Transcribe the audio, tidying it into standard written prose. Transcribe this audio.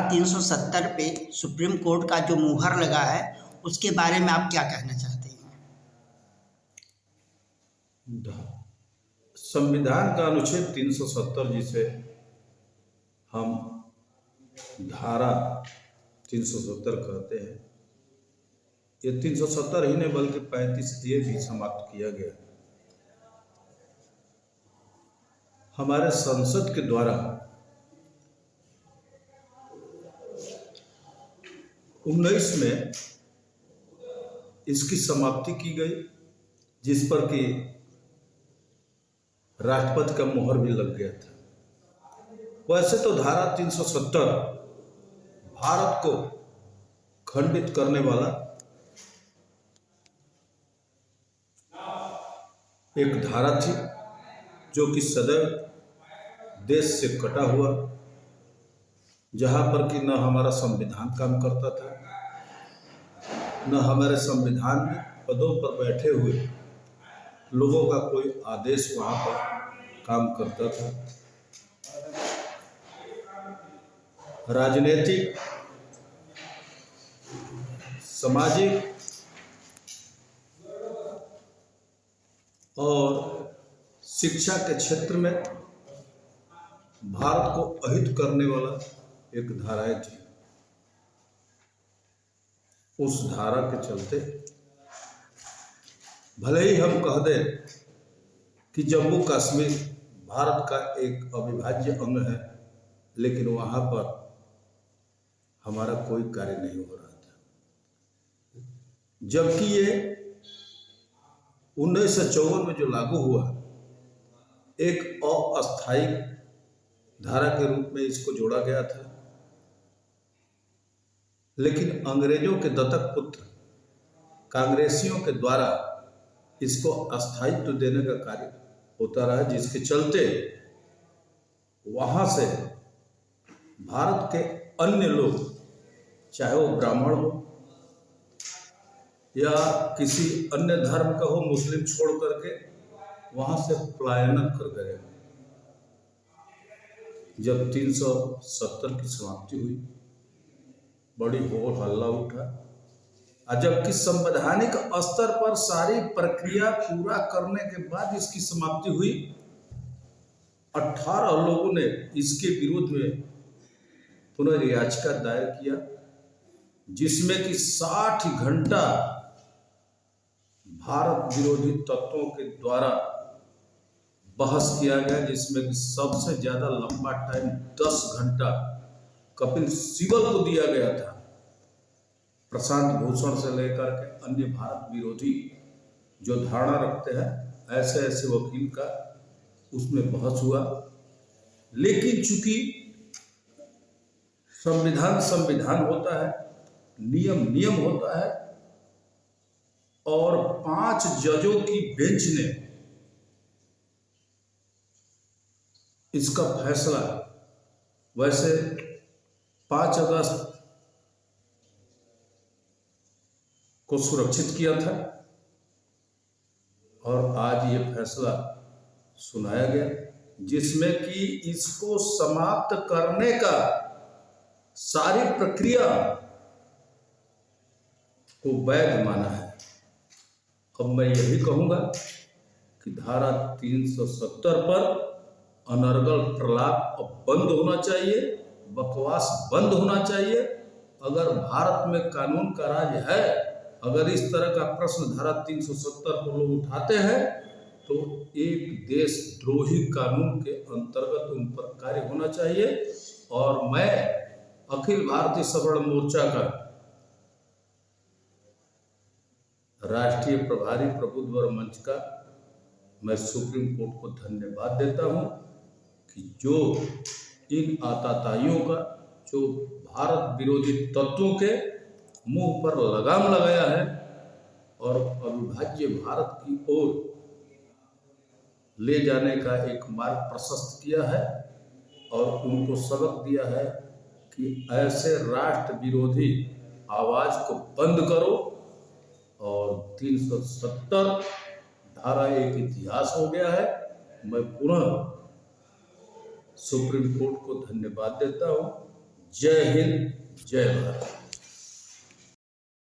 370 पे supreme court का जो मुहर लगा है उसके बारे में आप क्या कहना चाहते हैं? संविधान का अनुच्छेद 370 जिसे हम धारा 370 कहते हैं, ये 370 ही नहीं बल्कि 35A भी समाप्त किया गया। हमारे संसद के द्वारा 19 में इसकी समाप्ति की गई, जिस पर कि राष्ट्रपति का मुहर भी लग गया था। वैसे तो धारा 370 भारत को खंडित करने वाला एक धारा थी, जो कि सदैव देश से कटा हुआ, जहां पर कि न हमारा संविधान काम करता था, न हमारे संविधान में पदों पर बैठे हुए लोगों का कोई आदेश वहां पर काम करता था। राजनीतिक, सामाजिक और शिक्षा के क्षेत्र में भारत को अहित करने वाला एक धाराएं थी। उस धारा के चलते भले ही हम कह दें कि जम्मू कश्मीर भारत का एक अविभाज्य अंग है, लेकिन वहां पर हमारा कोई कार्य नहीं हो रहा था। जबकि ये 1954 में जो लागू हुआ, एक अस्थायी धारा के रूप में इसको जोड़ा गया था, लेकिन अंग्रेजों के दत्तक पुत्र कांग्रेसियों के द्वारा इसको अस्थायित्व देने का कार्य होता रहा, जिसके चलते वहां से भारत के अन्य लोग, चाहे वो ब्राह्मण हो या किसी अन्य धर्म का हो, मुस्लिम छोड़ करके वहां से पलायन कर गए। जब 370 की समाप्ति हुई, बड़ी हो हल्ला उठा, और जबकि संवैधानिक स्तर पर सारी प्रक्रिया पूरा करने के बाद इसकी समाप्ति हुई, 18 लोगों ने इसके विरोध में पुनर्याचिका दायर किया, जिसमें कि 60 घंटा भारत विरोधी तत्वों के द्वारा बहस किया गया, जिसमें कि सबसे ज्यादा लंबा टाइम 10 घंटा कपिल सिब्बल को दिया गया था। प्रशांत भूषण से लेकर के अन्य भारत विरोधी जो धारणा रखते हैं, ऐसे ऐसे वकील का उसमें बहस हुआ। लेकिन चूंकि संविधान संविधान होता है, नियम नियम होता है, और 5 जजों की बेंच ने इसका फैसला वैसे 5 अगस्त को सुरक्षित किया था, और आज ये फैसला सुनाया गया, जिसमें कि इसको समाप्त करने का सारी प्रक्रिया को वैध माना है। अब मैं यही कहूंगा कि धारा 370 पर अनर्गल प्रलाप अब बंद होना चाहिए, बकवास बंद होना चाहिए। अगर भारत में कानून का राज है, अगर इस तरह का प्रश्न धारा 370 पर लोग उठाते हैं, तो एक देशद्रोही कानून के अंतर्गत उन पर कार्य होना चाहिए। और मैं अखिल भारतीय सवर्ण मोर्चा का राष्ट्रीय प्रभारी प्रबुद्धवर मंच का मैं सुप्रीम कोर्ट को धन्यवाद देता हूं कि जो इन आताताइयों का, जो भारत विरोधी तत्वों के मुंह पर लगाम लगाया है और अविभाज्य भारत की ओर ले जाने का एक मार्ग प्रशस्त किया है, और उनको सबक दिया है कि ऐसे राष्ट्र विरोधी आवाज को बंद करो। और 370 धारा एक इतिहास हो गया है। मैं पुनः सुप्रीम कोर्ट को धन्यवाद देता हूँ। जय हिंद, जय भारत।